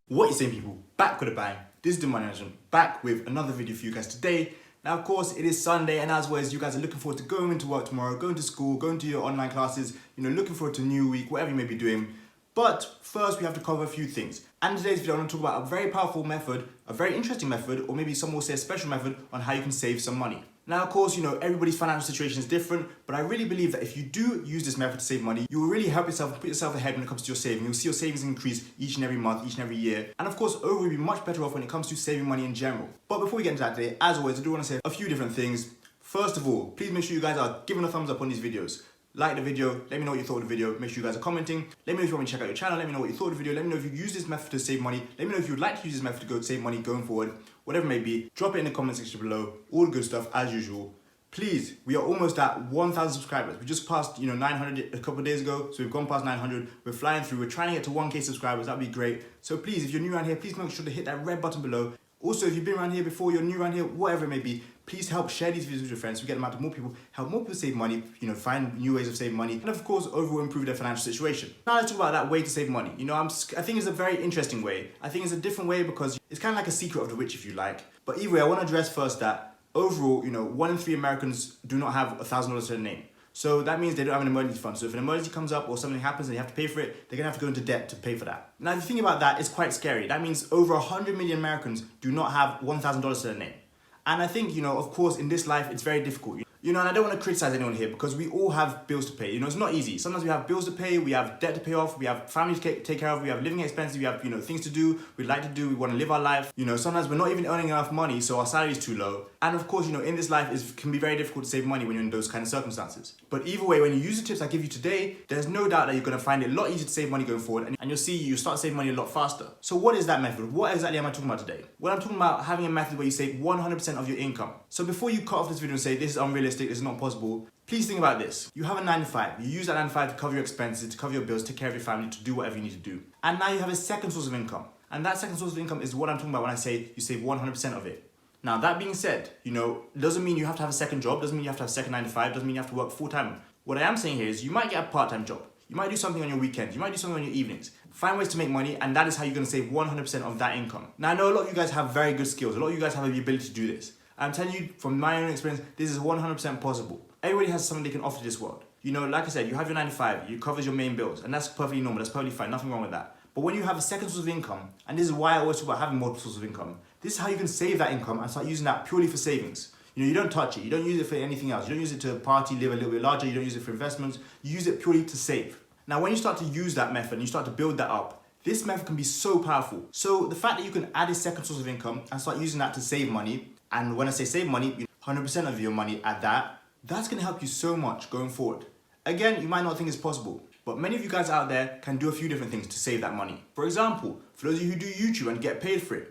What is saying, people? Back with a bang. This is the Money Management, back with another video for you guys today. Now, of course, it is Sunday, and as always, you guys are looking forward to going into work tomorrow, going to school, going to your online classes, looking forward to a new week, whatever you may be doing. But first, we have to cover a few things. And in today's video, I want to talk about a very powerful method, a very interesting method, or maybe some will say a special method on how you can save some money. Now, of course, everybody's financial situation is different, but I really believe that if you do use this method to save money, you will really help yourself and put yourself ahead when it comes to your saving. You'll see your savings increase each and every month, each and every year. And of course, overall, you'll be much better off when it comes to saving money in general. But before we get into that today, as always, I do want to say a few different things. First of all, please make sure you guys are giving a thumbs up on these videos. Like the video, let me know what you thought of the video, make sure you guys are commenting, let me know if you want me to check out your channel, let me know what you thought of the video, let me know if you use this method to save money, let me know if you would like to use this method to save money going forward, whatever it may be, drop it in the comment section below, all the good stuff as usual. Please, we are almost at 1,000 subscribers. We just passed 900 a couple of days ago, so we've gone past 900, we're flying through, we're trying to get to 1K subscribers, that'd be great. So please, if you're new around here, please make sure to hit that red button below. Also, if you've been around here before, you're new around here, whatever it may be, please help share these videos with your friends so we get them out to more people, help more people save money, find new ways of saving money, and of course, overall improve their financial situation. Now let's talk about that way to save money. I think it's a very interesting way. I think it's a different way because it's kind of like a secret of the rich, if you like. But either way, I want to address first that overall, 1 in 3 Americans do not have $1,000 to their name. So that means they don't have an emergency fund. So if an emergency comes up or something happens and they have to pay for it, they're gonna have to go into debt to pay for that. Now the thing about that is quite scary. That means over 100 million Americans do not have $1,000 to their name. And I think, of course, in this life, it's very difficult. And I don't want to criticize anyone here because we all have bills to pay. It's not easy. Sometimes we have bills to pay, we have debt to pay off, we have family to take care of, we have living expenses, we have, things to do, we'd like to do, we want to live our life. Sometimes we're not even earning enough money, so our salary is too low. And of course, in this life, it can be very difficult to save money when you're in those kind of circumstances. But either way, when you use the tips I give you today, there's no doubt that you're going to find it a lot easier to save money going forward, and you'll start saving money a lot faster. So what is that method? What exactly am I talking about today? Well, I'm talking about having a method where you save 100% of your income. So before you cut off this video and say, this is unrealistic, this is not possible, please think about this. You have a 9 to 5. You use that 9 to 5 to cover your expenses, to cover your bills, take care of your family, to do whatever you need to do. And now you have a second source of income. And that second source of income is what I'm talking about when I say you save 100% of it. Now, that being said, doesn't mean you have to have a second job, doesn't mean you have to have a second 9 to 5, doesn't mean you have to work full time. What I am saying here is you might get a part-time job. You might do something on your weekends. You might do something on your evenings. Find ways to make money, and that is how you're going to save 100% of that income. Now, I know a lot of you guys have very good skills. A lot of you guys have the ability to do this. I'm telling you from my own experience, this is 100% possible. Everybody has something they can offer to this world. Like I said, you have your 9 to 5, you covers your main bills, and that's perfectly normal, that's perfectly fine, nothing wrong with that. But when you have a second source of income, and this is why I always talk about having multiple sources of income, this is how you can save that income and start using that purely for savings. You don't touch it, you don't use it for anything else, you don't use it to party, live a little bit larger, you don't use it for investments, you use it purely to save. Now when you start to use that method and you start to build that up, this method can be so powerful. So the fact that you can add a second source of income and start using that to save money, and when I say save money, 100% of your money at that, that's going to help you so much going forward. Again, you might not think it's possible, but many of you guys out there can do a few different things to save that money. For example, for those of you who do YouTube and get paid for it,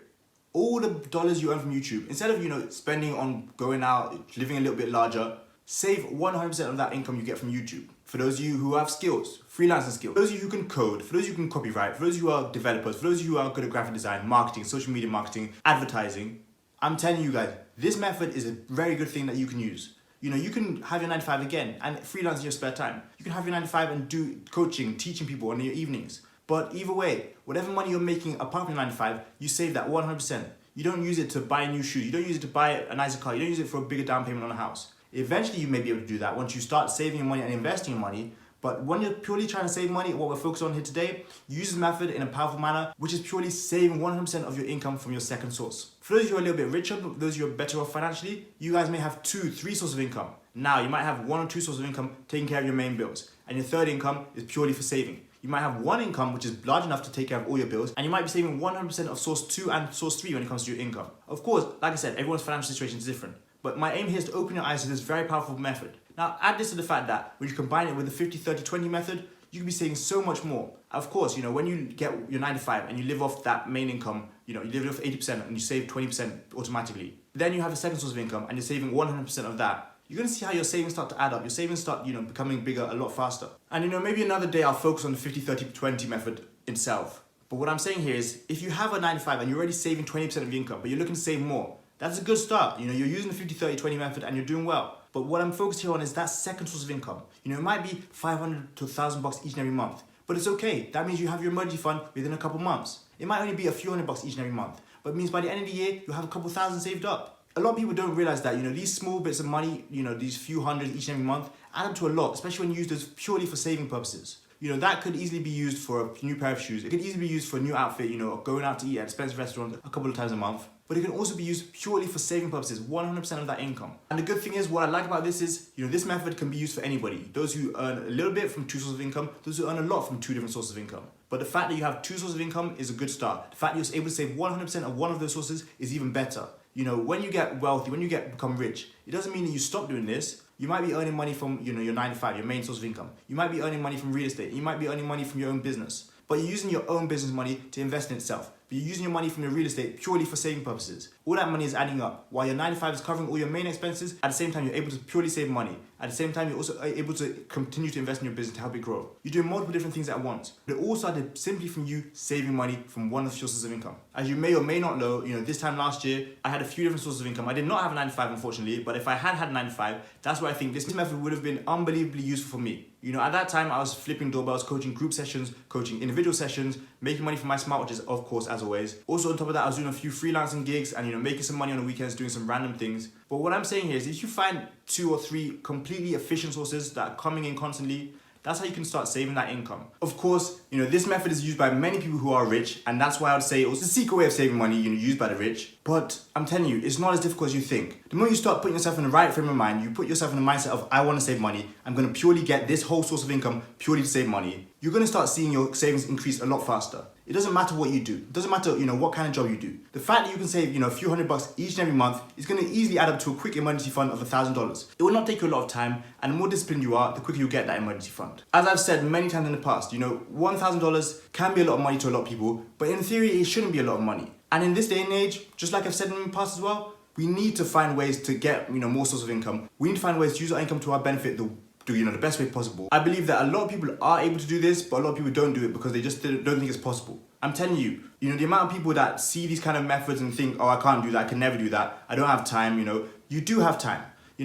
all the dollars you earn from YouTube, instead of spending on going out, living a little bit larger, save 100% of that income you get from YouTube. For those of you who have skills, freelancing skills, for those of you who can code, for those of you who can copyright, for those of you who are developers, for those of you who are good at graphic design, marketing, social media marketing, advertising, I'm telling you guys, this method is a very good thing that you can use. You can have your 9 to 5 again and freelance in your spare time. You can have your 9 to 5 and do coaching, teaching people on your evenings. But either way, whatever money you're making apart from your 9 to 5, you save that 100%. You don't use it to buy new shoes. You don't use it to buy a nicer car. You don't use it for a bigger down payment on a house. Eventually, you may be able to do that once you start saving your money and investing your money. But when you're purely trying to save money, what we're focused on here today, use this method in a powerful manner, which is purely saving 100% of your income from your second source. For those of you who are a little bit richer, but those of you who are better off financially, you guys may have 2, 3 sources of income. Now, you might have 1 or 2 sources of income taking care of your main bills, and your third income is purely for saving. You might have 1 income which is large enough to take care of all your bills, and you might be saving 100% of source 2 and source 3 when it comes to your income. Of course, like I said, everyone's financial situation is different, but my aim here is to open your eyes to this very powerful method. Now, add this to the fact that when you combine it with the 50-30-20 method, you can be saving so much more. Of course, when you get your 9 to 5 and you live off that main income, you live off 80% and you save 20% automatically. Then you have a second source of income and you're saving 100% of that. You're going to see how your savings start to add up. Your savings start, becoming bigger a lot faster. And maybe another day I'll focus on the 50-30-20 method itself. But what I'm saying here is, if you have a 9 to 5 and you're already saving 20% of your income, but you're looking to save more, that's a good start. You're using the 50-30-20 method and you're doing well. But what I'm focused here on is that second source of income. It might be $500 to $1,000 each and every month. But it's okay. That means you have your emergency fund within a couple months. It might only be a few $100 each and every month, but it means by the end of the year, you'll have a couple thousand saved up. A lot of people don't realize that, these small bits of money, these few hundreds each and every month add up to a lot, especially when used as purely for saving purposes. That could easily be used for a new pair of shoes. It could easily be used for a new outfit, going out to eat at expensive restaurants a couple of times a month. But it can also be used purely for saving purposes, 100% of that income. And the good thing is, what I like about this is, this method can be used for anybody. Those who earn a little bit from two sources of income, those who earn a lot from two different sources of income. But the fact that you have two sources of income is a good start. The fact that you're able to save 100% of one of those sources is even better. When you get wealthy, when you become rich, it doesn't mean that you stop doing this. You might be earning money from, your 9 to 5, your main source of income. You might be earning money from real estate. You might be earning money from your own business. But you're using your own business money to invest in itself. But you're using your money from your real estate purely for saving purposes. All that money is adding up. While your 9 to 5 is covering all your main expenses, at the same time, you're able to purely save money. At the same time, you're also able to continue to invest in your business to help it grow. You're doing multiple different things at once. But it all started simply from you saving money from one of your sources of income. As you may or may not know, this time last year, I had a few different sources of income. I did not have a 9 to 5, unfortunately, but if I had 9 to 5, that's where I think this method would have been unbelievably useful for me. At that time, I was flipping doorbells, coaching group sessions, coaching individual sessions, making money from my smartwatches, of course, as always. Also, on top of that, I was doing a few freelancing gigs and, making some money on the weekends, doing some random things. But what I'm saying here is if you find 2 or 3 completely efficient sources that are coming in constantly, that's how you can start saving that income. Of course, this method is used by many people who are rich, and that's why I would say it was a secret way of saving money, used by the rich. But I'm telling you, it's not as difficult as you think. The moment you start putting yourself in the right frame of mind, you put yourself in the mindset of, I want to save money, I'm going to purely get this whole source of income purely to save money, you're going to start seeing your savings increase a lot faster. It doesn't matter what you do. It doesn't matter, what kind of job you do. The fact that you can save, a few $100 each and every month is going to easily add up to a quick emergency fund of $1,000. It will not take you a lot of time, and the more disciplined you are, the quicker you get that emergency fund. As I've said many times in the past, $1,000 can be a lot of money to a lot of people, but in theory, it shouldn't be a lot of money. And in this day and age, just like I've said in the past as well, we need to find ways to get, more sources of income. We need to find ways to use our income to our benefit, the best way possible. I believe that a lot of people are able to do this, but a lot of people don't do it because they just don't think it's possible. I'm telling you, the amount of people that see these kind of methods and think, oh, I can't do that, I can never do that, I don't have time, you do have time.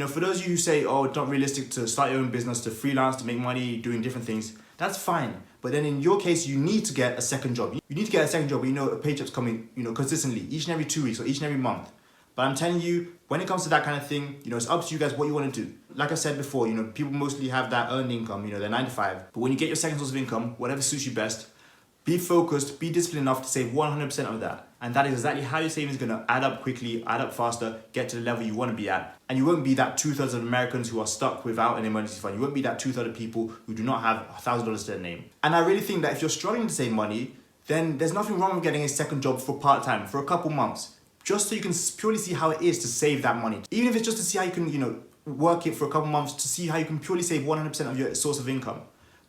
For those of you who say, oh, it's not realistic to start your own business, to freelance, to make money, doing different things, that's fine. But then in your case, you need to get a second job. You need to get a second job where a paycheck's coming, consistently, each and every 2 weeks or each and every month. But I'm telling you, when it comes to that kind of thing, it's up to you guys what you want to do. Like I said before, people mostly have that earned income, their 9 to 5. But when you get your second source of income, whatever suits you best, be focused, be disciplined enough to save 100% of that. And that is exactly how your savings is going to add up quickly, add up faster, get to the level you want to be at. And you won't be that 2/3 of Americans who are stuck without an emergency fund. You won't be that 2/3 of people who do not have $1,000 to their name. And I really think that if you're struggling to save money, then there's nothing wrong with getting a second job for part-time, for a couple months. Just so you can purely see how it is to save that money. Even if it's just to see how you can, work it for a couple months to see how you can purely save 100% of your source of income.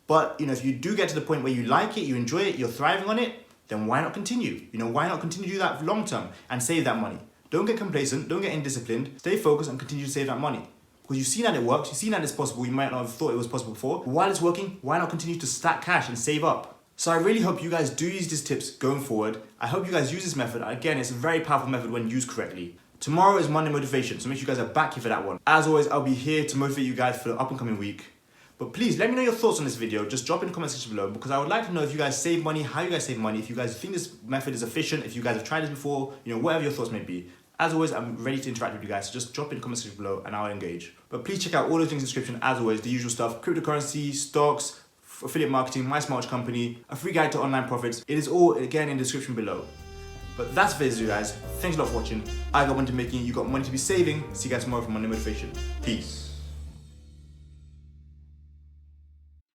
But, if you do get to the point where you like it, you enjoy it, you're thriving on it, then why not continue? Why not continue to do that long term and save that money? Don't get complacent, don't get indisciplined, stay focused and continue to save that money. Because you've seen that it works, you've seen that it's possible, you might not have thought it was possible before. But while it's working, why not continue to stack cash and save up? So I really hope you guys do use these tips going forward. I hope you guys use this method. Again, it's a very powerful method when used correctly. Tomorrow is Monday Motivation, so make sure you guys are back here for that one. As always, I'll be here to motivate you guys for the up and coming week. But please let me know your thoughts on this video. Just drop in the comment section below because I would like to know if you guys save money, how you guys save money, if you guys think this method is efficient, if you guys have tried this before, whatever your thoughts may be. As always, I'm ready to interact with you guys, so just drop in the comment section below and I'll engage. But please check out all those links in the description, as always, the usual stuff, cryptocurrency, stocks, affiliate marketing, my smart company, a free guide to online profits. It is all, again, in the description below. But that's it, you guys. Thanks a lot for watching. I got money to making, you got money to be saving. See you guys tomorrow for Monday Motivation. Peace.